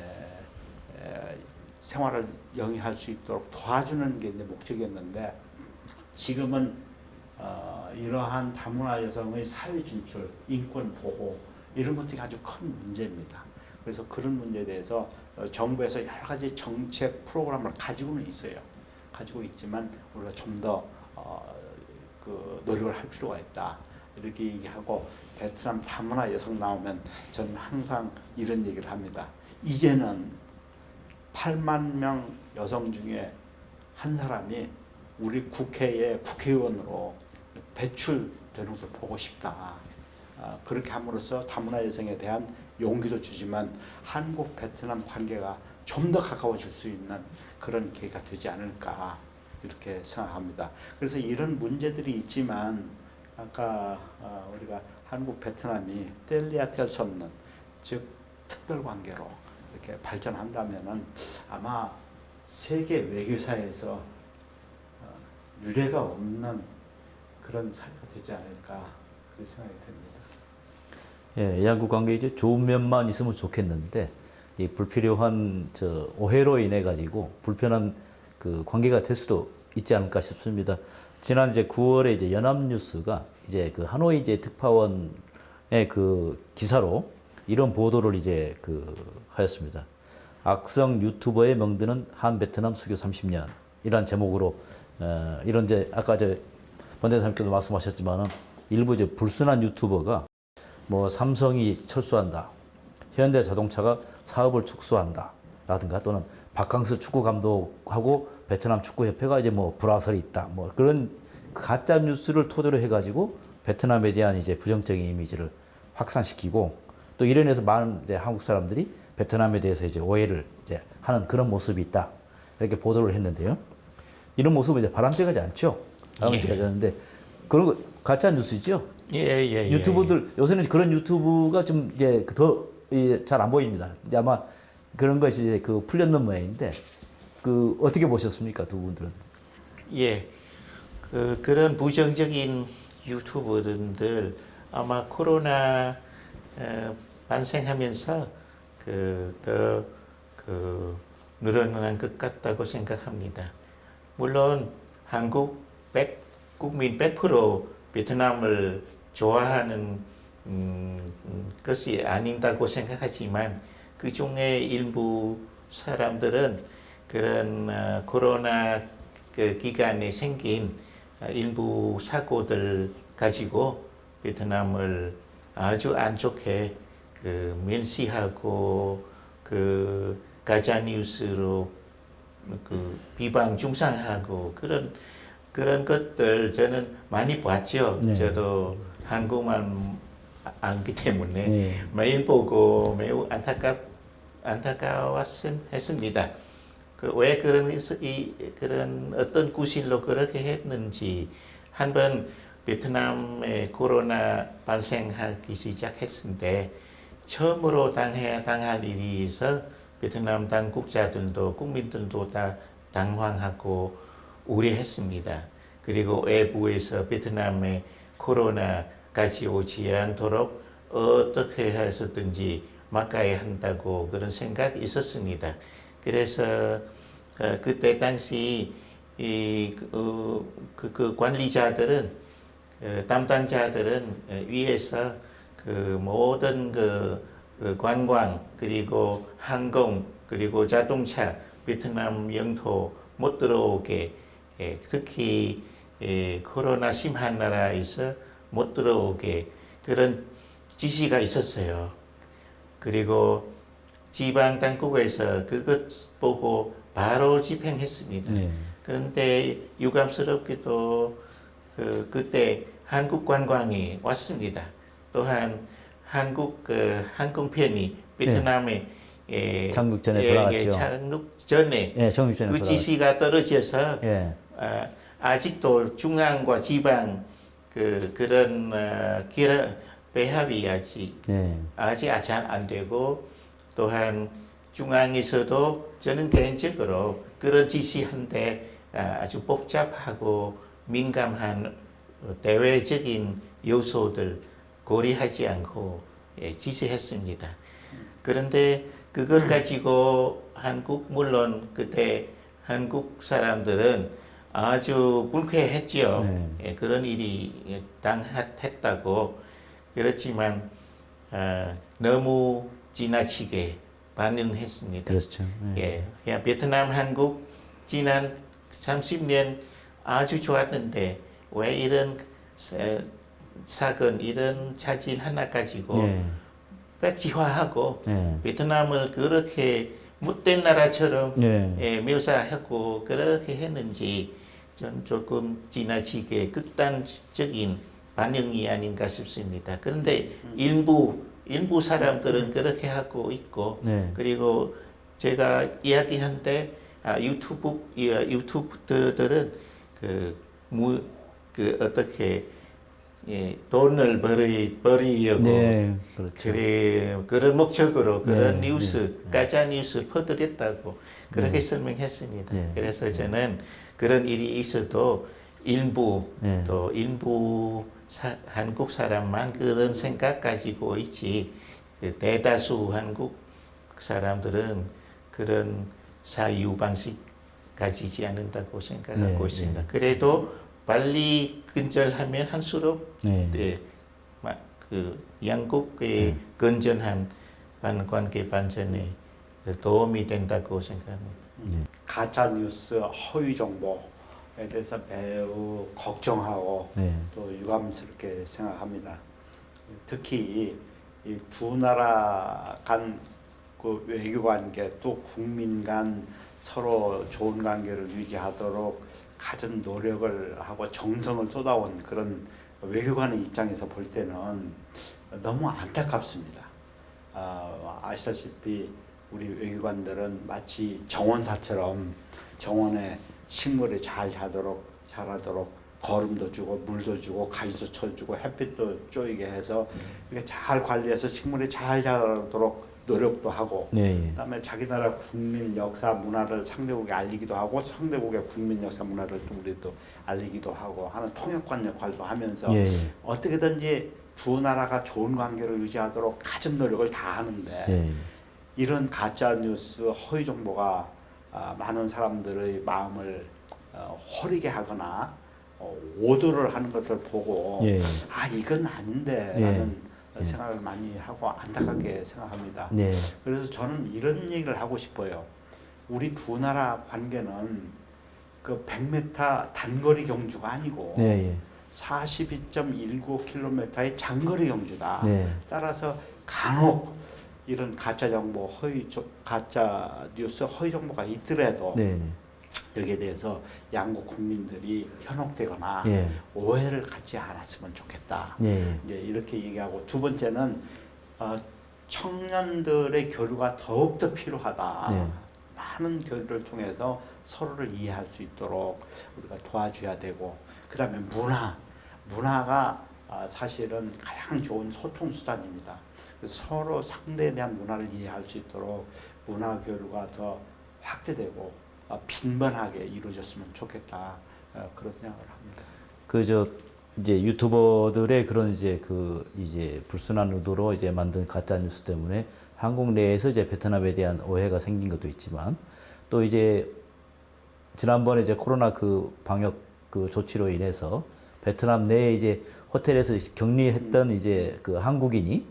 생활을 영위할 수 있도록 도와주는 게 이제 목적이었는데 지금은 이러한 다문화 여성의 사회 진출, 인권 보호 이런 것들이 아주 큰 문제입니다. 그래서 그런 문제에 대해서 정부에서 여러 가지 정책 프로그램을 가지고는 있어요. 가지고 있지만 우리가 좀 더 노력을 할 필요가 있다. 이렇게 얘기하고 베트남 다문화 여성 나오면 저는 항상 이런 얘기를 합니다. 이제는 8만 명 여성 중에 한 사람이 우리 국회에 국회의원으로 배출되는 것을 보고 싶다. 그렇게 함으로써 다문화 여성에 대한 용기도 주지만 한국 베트남 관계가 좀 더 가까워질 수 있는 그런 계기가 되지 않을까 이렇게 생각합니다. 그래서 이런 문제들이 있지만 아까 우리가 한국 베트남이 뗄래야 뗄 수 없는 즉 특별 관계로 이렇게 발전한다면은 아마 세계 외교사에서 유례가 없는 그런 사회가 되지 않을까 그런 생각이 듭니다. 예, 양국 관계 이제 좋은 면만 있으면 좋겠는데 이 불필요한 오해로 인해 가지고 불편한 그 관계가 될 수도 있지 않을까 싶습니다. 지난 이제 9월에 이제 연합뉴스가 이제 그 하노이 이제 특파원의 그 기사로 이런 보도를 이제 하였습니다. 악성 유튜버의 명드는 한 베트남 수교 30년 이란 제목으로 이런 이제 아까 번대사님께도 말씀하셨지만은 일부 이제 불순한 유튜버가 뭐 삼성이 철수한다, 현대 자동차가 사업을 축소한다라든가 또는 바캉스 축구 감독하고 베트남 축구협회가 이제 뭐 불화설이 있다, 뭐 그런 가짜 뉴스를 토대로 해가지고 베트남에 대한 이제 부정적인 이미지를 확산시키고 또 이런 해서 많은 이제 한국 사람들이 베트남에 대해서 이제 오해를 이제 하는 그런 모습이 있다 이렇게 보도를 했는데요. 이런 모습은 이제 바람직하지 않죠. 바람직하지 않은데 그런 거 가짜 뉴스죠. 유튜브들 요새는 그런 유튜브가 좀 이제 더 잘 안 보입니다. 이제 아마 그런 것이 이제 풀렸는 모양인데 어떻게 보셨습니까, 두 분들은? 예, 그런 부정적인 유튜버들 아마 코로나 반생하면서 더 늘어난 것 같다고 생각합니다. 물론 한국 국민 100% 베트남을 좋아하는 것이 아닌다고 생각하지만 그 중에 일부 사람들은 그런 코로나 기간에 생긴 일부 사고들 가지고 베트남을 아주 안 좋게 멸시하고 가짜 뉴스로 비방 중상하고 그런 것들 저는 많이 봤죠. 네. 저도 한국만 안기 때문에 매일 보고 매우 안타까웠습니다. 왜 그런 어떤 구실로 그렇게 했는지 한번 베트남에 코로나 발생하기 시작했을 때 처음으로 당할 일이 있어 베트남 당국자들도 국민들도 다 당황하고 우려했습니다. 그리고 외부에서 베트남에 코로나까지 오지 않도록 어떻게 해서든지 막아야 한다고 그런 생각이 있었습니다. 그래서 그때 당시 그 관리자들은 담당자들은 위에서 모든 관광 그리고 항공 그리고 자동차 베트남 영토 못 들어오게 특히 코로나 심한 나라에서 못 들어오게 그런 지시가 있었어요. 그리고 지방 당국에서 그것 보고 바로 집행했습니다. 네. 그런데 유감스럽게도 그때 한국 관광이 왔습니다. 또한 한국 항공편이 베트남에 착륙 전에 돌아갔죠. 착륙 전에 착륙 전에 그 지시가 떨어져서 아직도 중앙과 지방 그런 배합이 아직 잘 안 되고 또한 중앙에서도 저는 개인적으로 그런 지시한데 아주 복잡하고 민감한 대외적인 요소들 고려하지 않고 지시했습니다. 그런데 그것 가지고 물론 그때 한국 사람들은 아주 불쾌했죠. 그런 일이 당했다고. 그렇지만 너무 지나치게 반응했습니다. 그렇죠. 베트남, 한국 지난 30년 아주 좋았는데 왜 이런 사건, 이런 사진 하나 가지고 백지화하고 베트남을 그렇게 못된 나라처럼 예. 묘사하고 그렇게 했는지 전 조금 지나치게 극단적인 반응이 아닌가 싶습니다. 그런데 일부 사람들은 그렇게 하고 있고 네. 그리고 제가 이야기한 때 유튜브들은 그 어떻게 돈을 벌이려고 네, 그렇죠. 그런 목적으로 그런 네, 뉴스, 가짜 뉴스 퍼뜨렸다고 그렇게 설명했습니다. 네. 그래서 저는 그런 일이 있어도 일부 네. 또 일부 한국 사람만 그런 생각 가지고 있지 그 대다수 한국 사람들은 그런 사유 방식 가지지 않는다고 생각하고 네, 있습니다. 그래도 빨리 근절하면 할수록 네. 그 양국의 건전한 관계 발전에 도움이 된다고 생각합니다. 가짜 뉴스, 허위 정보에 대해서 매우 걱정하고 네. 또 유감스럽게 생각합니다. 특히 이 두 나라 간 그 외교 관계 또 국민 간 서로 좋은 관계를 유지하도록 가진 노력을 하고 정성을 쏟아온 그런 외교관의 입장에서 볼 때는 너무 안타깝습니다. 아시다시피 우리 외교관들은 마치 정원사처럼 정원에 식물이 잘 자라도록 거름도 주고 물도 주고 가지도 쳐주고 햇빛도 쪼이게 해서 이렇게 잘 관리해서 식물이 잘 자라도록 노력도 하고 네. 그다음에 자기 나라 국민 역사 문화를 상대국에 알리기도 하고 상대국의 국민 역사 문화를 또 우리도 알리기도 하고 하는 통역관 역할도 하면서 예. 어떻게든지 두 나라가 좋은 관계를 유지하도록 가진 노력을 다 하는데 예. 이런 가짜 뉴스 허위 정보가 많은 사람들의 마음을 허리게 하거나 오도를 하는 것을 보고 예. 이건 아닌데라는 생각을 많이 하고 안타깝게 생각합니다. 네. 그래서 저는 이런 얘기를 하고 싶어요. 우리 두 나라 관계는 그 100m 단거리 경주가 아니고 네. 42.195km의 장거리 경주다. 네. 따라서 간혹 이런 가짜 정보, 가짜 뉴스, 허위 정보가 있더라도 네. 여기에 대해서 양국 국민들이 현혹되거나 예. 오해를 갖지 않았으면 좋겠다. 예. 이제 이렇게 얘기하고 두 번째는 청년들의 교류가 더욱더 필요하다. 네. 많은 교류를 통해서 서로를 이해할 수 있도록 우리가 도와줘야 되고 그다음에 문화가 사실은 가장 좋은 소통 수단입니다. 그래서 서로 상대에 대한 문화를 이해할 수 있도록 문화 교류가 더 확대되고 빈번하게 이루어졌으면 좋겠다. 그런 생각을 합니다. 이제 유튜버들의 그런 이제 불순한 의도로 이제 만든 가짜 뉴스 때문에 한국 내에서 이제 베트남에 대한 오해가 생긴 것도 있지만 또 이제 지난번에 이제 코로나 그 방역 그 조치로 인해서 베트남 내에 이제 호텔에서 격리했던 이제 그 한국인이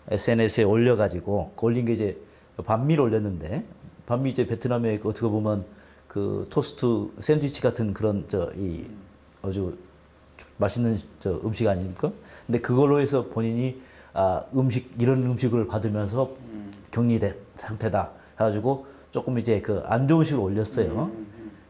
SNS에 올린 게 이제 반미를 올렸는데 반미 이제 베트남에 어떻게 보면 그 토스트 샌드위치 같은 그런 아주 맛있는 음식 아닙니까? 근데 그걸로 해서 본인이 이런 음식을 받으면서 격리된 상태다 해가지고 조금 이제 그 안 좋은 식으로 올렸어요.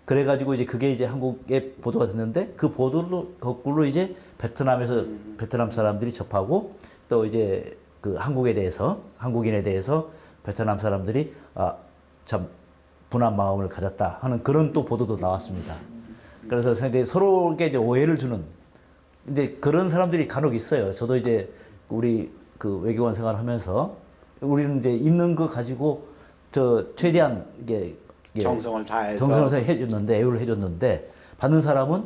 그래가지고 이제 그게 이제 한국에 보도가 됐는데 그 보도로 거꾸로 이제 베트남 사람들이 접하고 또 이제 그 한국인에 대해서 베트남 사람들이 참 분한 마음을 가졌다 하는 그런 또 보도도 나왔습니다. 그래서 상당히 서로에게 이제 오해를 주는 근데 그런 사람들이 간혹 있어요. 저도 이제 우리 그 외교관 생활하면서 우리는 이제 있는 거 가지고 최대한 정성을 다해서 정성을 해줬는데 애우를 해줬는데 받는 사람은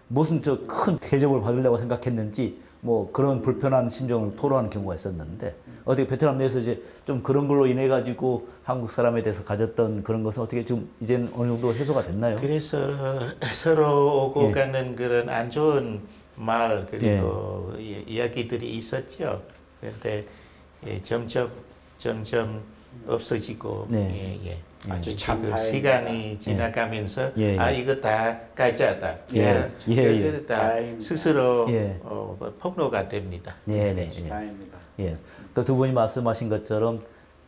무슨 큰 대접을 받으려고 생각했는지 뭐 그런 불편한 심정을 토로하는 경우가 있었는데 어떻게 베트남 내에서 이제 좀 그런 걸로 인해 가지고 한국 사람에 대해서 가졌던 그런 것은 어떻게 좀 이제는 어느 정도 해소가 됐나요? 그래서 서로 오고 예. 가는 그런 안 좋은 말 그리고 이야기들이 있었죠. 그런데 점점 없어지고 네. 아주 참 지금 다행입니다. 시간이 지나가면서 이거 다 가짜다. 예. 다 다행입니다. 스스로 예. 폭로가 됩니다. 네네. 다행입니다. 예. 또 두 분이 말씀하신 것처럼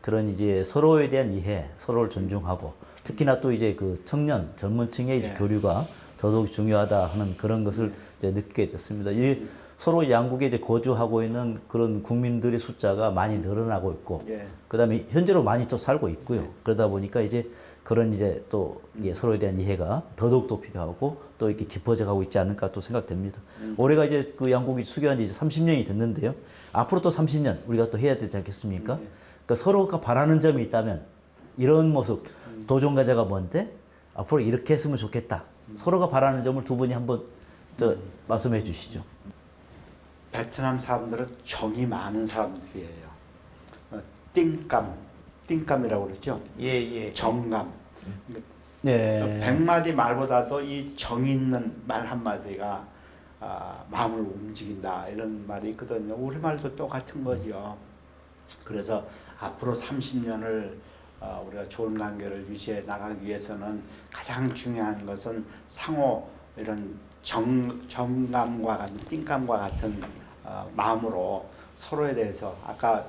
그런 이제 서로에 대한 이해, 서로를 존중하고 특히나 또 이제 그 청년, 젊은층의 이제 예. 교류가 더더욱 중요하다 하는 그런 것을 이제 느끼게 됐습니다. 이 서로 양국에 이제 거주하고 있는 그런 국민들의 숫자가 많이 늘어나고 있고, 예. 그다음에 현재로 많이 또 살고 있고요. 그러다 보니까 이제 그런 이제 또 이게 서로에 대한 이해가 더더욱 높이가고 또 이렇게 깊어져 가고 있지 않을까 또 생각됩니다. 올해가 이제 그 양국이 수교한 지 이제 30년이 됐는데요. 앞으로 또 30년 우리가 또 해야 되지 않겠습니까? 그러니까 서로가 바라는 점이 있다면 이런 모습, 도전과제가 뭔데 앞으로 이렇게 했으면 좋겠다. 서로가 바라는 점을 두 분이 한번 말씀해 주시죠. 베트남 사람들은 정이 많은 사람들이에요. 띵감이라고 그러죠. 예, 예. 정감. 네. 100마디 말보다도 이 정 있는 말 한마디가 마음을 움직인다 이런 말이 있거든요. 우리말도 똑같은 거죠. 그래서 앞으로 30년을 우리가 좋은 관계를 유지해 나가기 위해서는 가장 중요한 것은 상호 이런 정감과 같은 띵감과 같은 마음으로 서로에 대해서 아까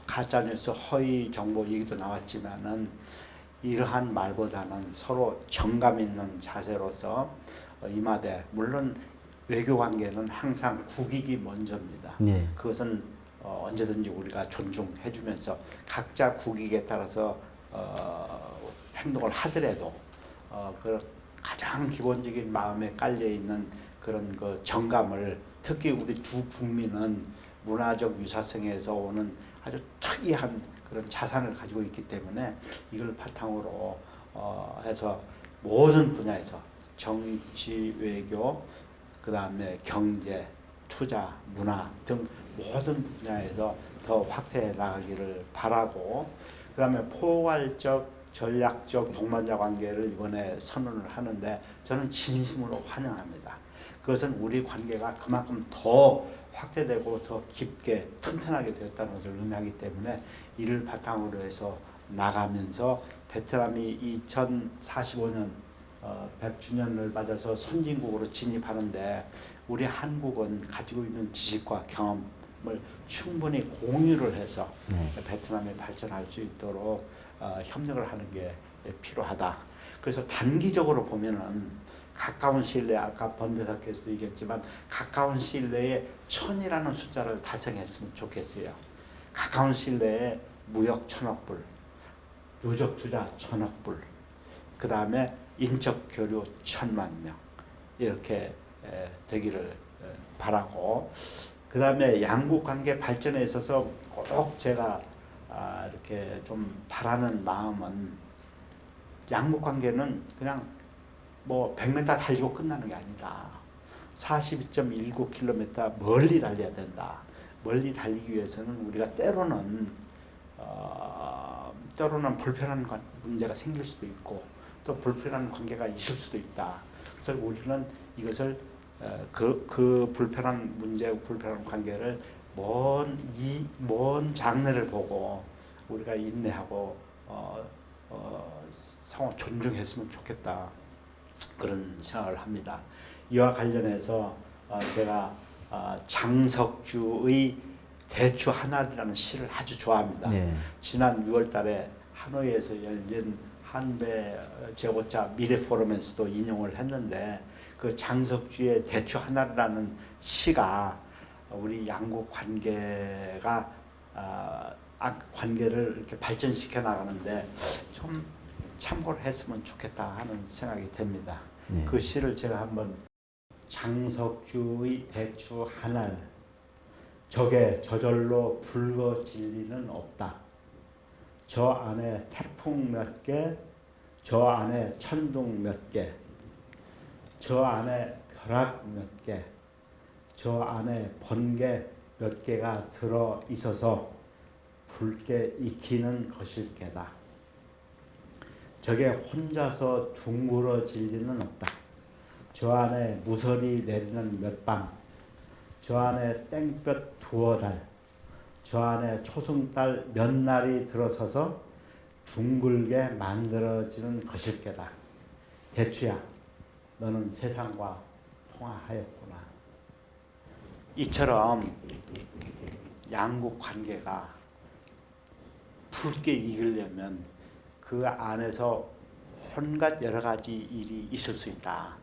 가짜뉴스 허위 정보 얘기도 나왔지만은 이러한 말보다는 서로 정감 있는 자세로서 임하되 물론 외교 관계는 항상 국익이 먼저입니다. 네. 그것은 언제든지 우리가 존중해주면서 각자 국익에 따라서 행동을 하더라도 그 가장 기본적인 마음에 깔려 있는 그런 그 정감을 특히 우리 두 국민은 문화적 유사성에서 오는 아주 특이한 그런 자산을 가지고 있기 때문에 이걸 바탕으로 해서 모든 분야에서 정치, 외교, 그 다음에 경제, 투자, 문화 등 모든 분야에서 더 확대해 나가기를 바라고 그 다음에 포괄적, 전략적 동반자 관계를 이번에 선언을 하는데 저는 진심으로 환영합니다. 그것은 우리 관계가 그만큼 더 확대되고 더 깊게 튼튼하게 되었다는 것을 의미하기 때문에 이를 바탕으로 해서 나가면서 베트남이 2045년 100주년을 맞아서 선진국으로 진입하는데 우리 한국은 가지고 있는 지식과 경험을 충분히 공유를 해서 베트남이 발전할 수 있도록 협력을 하는 게 필요하다. 그래서 단기적으로 보면은 가까운 시일 내에 아까 번대사께서도 얘기했지만 가까운 시일 내에 1000이라는 숫자를 달성했으면 좋겠어요. 가까운 시일 내에 무역 1000억 불, 누적 투자 1000억 불, 그 다음에 인적 교류 1000만 명 이렇게 되기를 바라고 그 다음에 양국 관계 발전에 있어서 꼭 제가 이렇게 좀 바라는 마음은 양국 관계는 그냥 뭐 100m 달리고 끝나는 게 아니다. 42.19km 멀리 달려야 된다. 멀리 달리기 위해서는 우리가 때로는 불편한 문제가 생길 수도 있고 또 불편한 관계가 있을 수도 있다. 그래서 우리는 이것을 그 불편한 문제, 불편한 관계를 먼 장래를 보고 우리가 인내하고 상호 존중했으면 좋겠다. 그런 생각을 합니다. 이와 관련해서 제가 장석주의 대추 하나라는 시를 아주 좋아합니다. 네. 지난 6월달에 하노이에서 열린 한배 제5차 미래 포럼에서도 인용을 했는데 그 장석주의 대추 하나라는 시가 우리 양국 관계가 관계를 이렇게 발전시켜 나가는데 좀 참고를 했으면 좋겠다 하는 생각이 듭니다. 네. 그 시를 제가 한번 장석주의 대추 하나 적에 저절로 붉어질 리는 없다. 저 안에 태풍 몇 개, 저 안에 천둥 몇 개, 저 안에 벼락 몇 개, 저 안에 번개 몇 개가 들어 있어서 붉게 익히는 것일 게다. 저게 혼자서 둥그러질 리는 없다. 저 안에 무설이 내리는 몇 방, 저 안에 땡볕 두어 달, 저 안에 초승달 몇 날이 들어서서 둥글게 만들어지는 것일 게다. 대추야, 너는 세상과 통화하였구나. 이처럼 양국 관계가 붉게 익으려면 그 안에서 온갖 여러 가지 일이 있을 수 있다.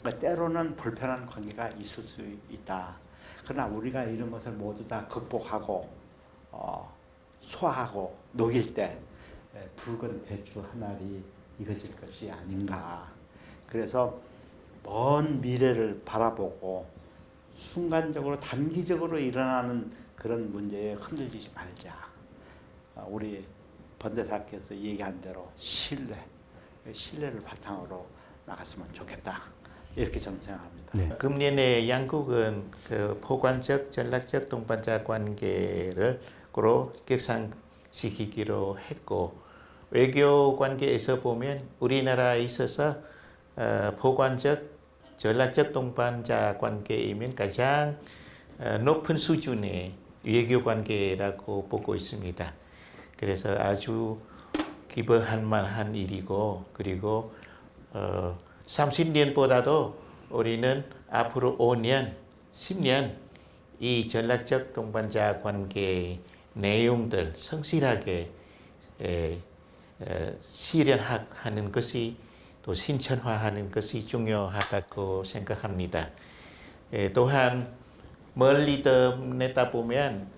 그러니까 때로는 불편한 관계가 있을 수 있다. 그러나 우리가 이런 것을 모두 다 극복하고 소화하고 녹일 때 붉은 대추 한 알이 익어질 것이 아닌가. 그래서 먼 미래를 바라보고 순간적으로 단기적으로 일어나는 그런 문제에 흔들리지 말자. 우리 번대사께서 얘기한 대로 신뢰를 바탕으로 나갔으면 좋겠다. 이렇게 저는 생각합니다. 네. 금년에 양국은 그 포관적 전략적 동반자 관계를 고로 격상시키기로 했고, 외교 관계에서 보면 우리나라에 있어서 포관적 전략적 동반자 관계이면 가장 높은 수준의 외교 관계라고 보고 있습니다. 그래서 아주 기뻐할 만한 일이고, 그리고 30년보다도 우리는 앞으로 5년, 10년 이 전략적 동반자 관계 내용들 성실하게 실현하는 것이 또 실천화하는 것이 중요하다고 생각합니다. 또한 멀리 더 내다보면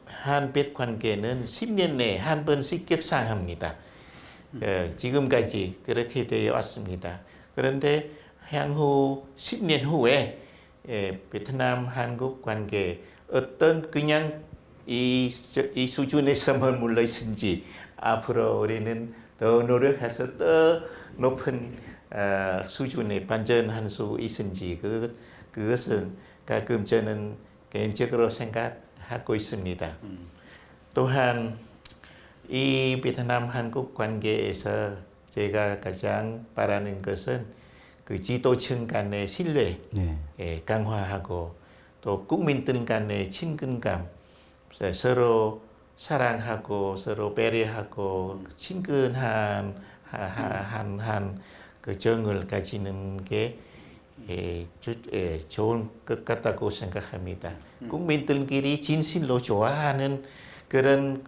한빛 관계는 10년 내에 한 번씩 격상합니다. 지금까지 그렇게 되어 왔습니다. 그런데 향후 10년 후에 베트남 한국 관계 어떤 그냥 이 수준에서 머물러 있은지 앞으로 우리는 더 노력해서 더 높은 수준에 발전할 수 있은지 그것은 가끔 저는 개인적으로 생각하고 있습니다. 또한 이 베트남 한국 관계에서 제가 가장 바라는 것은 그 지도층 간의 신뢰 강화하고 또 국민들 간의 친근감, 서로 사랑하고 서로 배려하고 친근한 그 정을 가지는 게 좋은 것 같다고 생각합니다. 국민들끼리 진실로 좋아하는 그런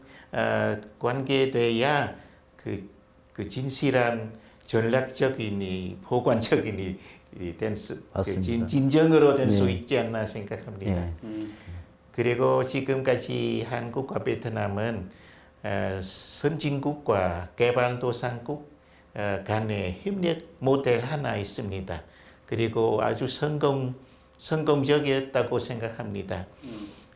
관계돼야 그 진실한 전략적이니 포관적이니 진정으로 될 수 있지 않나 생각합니다. 그리고 지금까지 한국과 베트남은 선진국과 개발도상국 간의 협력 모델 하나 있습니다. 그리고 아주 성공적이었다고 생각합니다.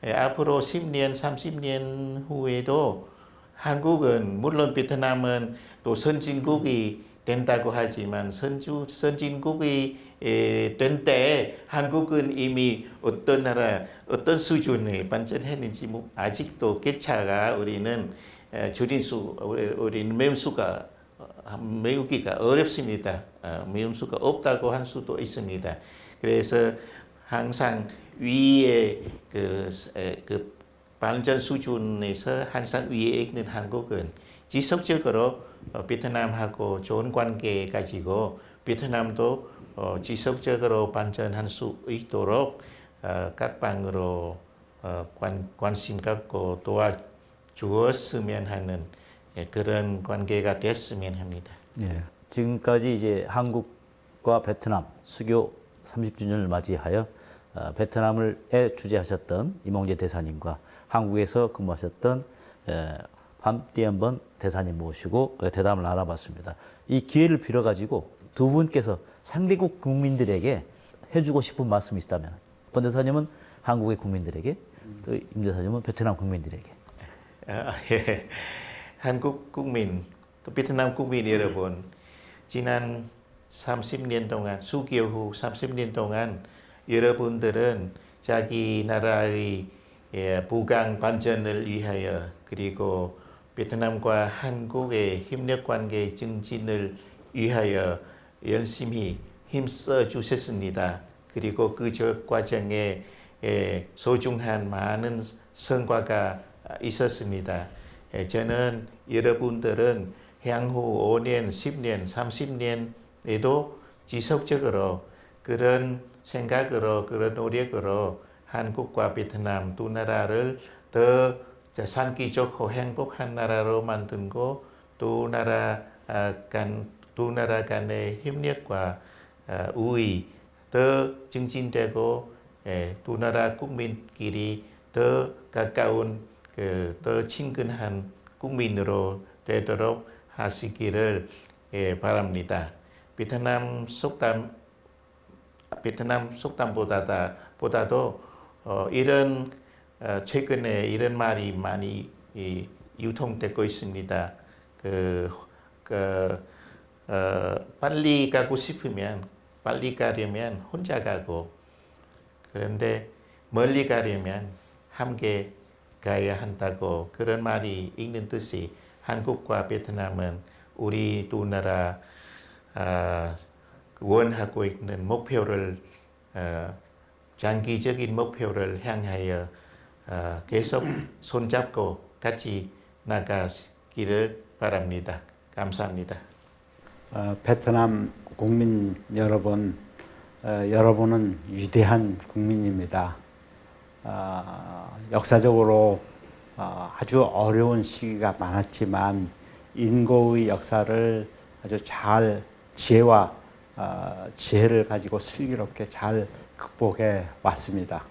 앞으로 10년, 30년 후에도 한국은 물론 베트남은 또 선진국이 된다고 하지만 선진국이 된 때 한국은 이미 어떤 나라, 어떤 수준에 발전했는지 아직도 격차가 우리는 우리는 메우기가 어렵습니다. 메울 수가 없다고 할 수도 있습니다. 그래서 항상 위에 그 발전 수준에서 항상 위에 있는 한국은 지속적으로 베트남하고 좋은 관계 가지고 베트남도 지속적으로 발전할 수 있도록 각 방으로 관심 갖고 도와주었으면 하는 그런 관계가 됐으면 합니다. 지금까지 이제 한국과 베트남 수교 30주년을 맞이하여 베트남을 주재하셨던 이몽재 대사님과 한국에서 근무하셨던 밤띠언번 대사님 모시고 대담을 나눠봤습니다. 이 기회를 빌어가지고 두 분께서 상대국 국민들에게 해주고 싶은 말씀이 있다면, 번 대사님은 한국의 국민들에게, 또 임 대사님은 베트남 국민들에게. 한국 국민, 또 베트남 국민 여러분, 지난 30년 동안, 수교 후 30년 동안 여러분들은 자기 나라의 부강 발전을 위하여 그리고 베트남과 한국의 협력 관계 증진을 위하여 열심히 힘써 주셨습니다. 그리고 그 과정에 소중한 많은 성과가 있었습니다. 저는 여러분들은 향후 5년, 10년, 30년에도 지속적으로 그런 생각으로, 그런 노력으로 한국과 베트남 두 나라를 더 산기 좋고 행복한 나라로 만들고 두 나라 간의 협력과 우위 더 증진되고 두 나라 국민끼리 더 가까운 더 친근한 국민으로 되도록 하시기를 바랍니다. 베트남 속담보다도 이런 최근에 이런 말이 많이 유통되고 있습니다. 빨리 가고 싶으면 빨리 가려면 혼자 가고 그런데 멀리 가려면 함께 가야 한다고 그런 말이 있는 듯이 한국과 베트남은 우리 두 나라 원하고 있는 목표를 장기적인 목표를 향하여 계속 손잡고 같이 나가기를 바랍니다. 감사합니다. 베트남 국민 여러분, 여러분은 위대한 국민입니다. 역사적으로 아주 어려운 시기가 많았지만 인고의 역사를 아주 잘 지혜를 가지고 슬기롭게 잘 극복해 왔습니다.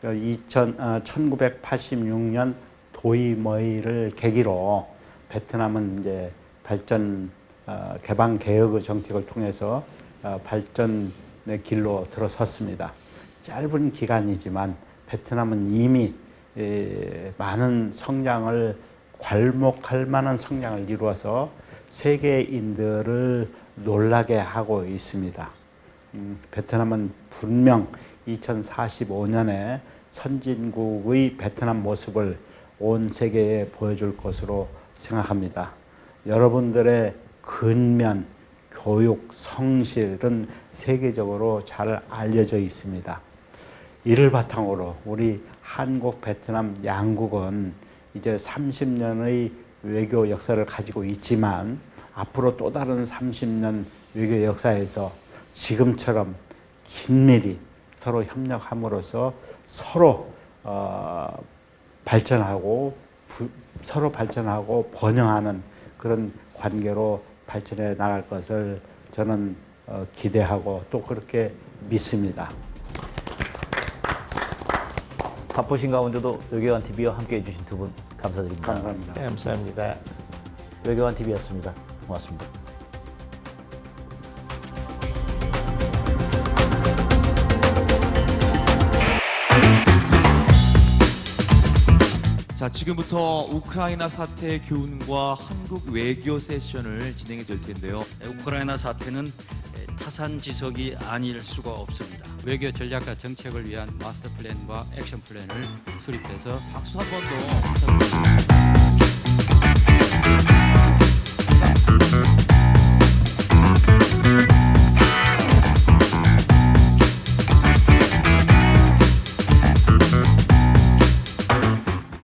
1986년 도이머이를 계기로 베트남은 이제 개방 개혁의 정책을 통해서 발전의 길로 들어섰습니다. 짧은 기간이지만 베트남은 이미 많은 성장을 괄목할 만한 성장을 이루어서 세계인들을 놀라게 하고 있습니다. 베트남은 분명 2045년에 선진국의 베트남 모습을 온 세계에 보여줄 것으로 생각합니다. 여러분들의 근면, 교육, 성실은 세계적으로 잘 알려져 있습니다. 이를 바탕으로 우리 한국, 베트남 양국은 이제 30년의 외교 역사를 가지고 있지만 앞으로 또 다른 30년 외교 역사에서 지금처럼 긴밀히 서로 협력함으로써 서로 발전하고 번영하는 그런 관계로 발전해 나갈 것을 저는 기대하고 또 그렇게 믿습니다. 바쁘신 가운데도 외교관 TV와 함께해 주신 두 분 감사드립니다. 감사합니다. 감사합니다. 외교관 TV였습니다. 고맙습니다. 자, 지금부터 우크라이나 사태의 교훈과 한국 외교 세션을 진행해 줄 텐데요. 우크라이나 사태는 타산지석이 아닐 수가 없습니다. 외교 전략과 정책을 위한 마스터 플랜과 액션 플랜을 수립해서 박수 한 번 더.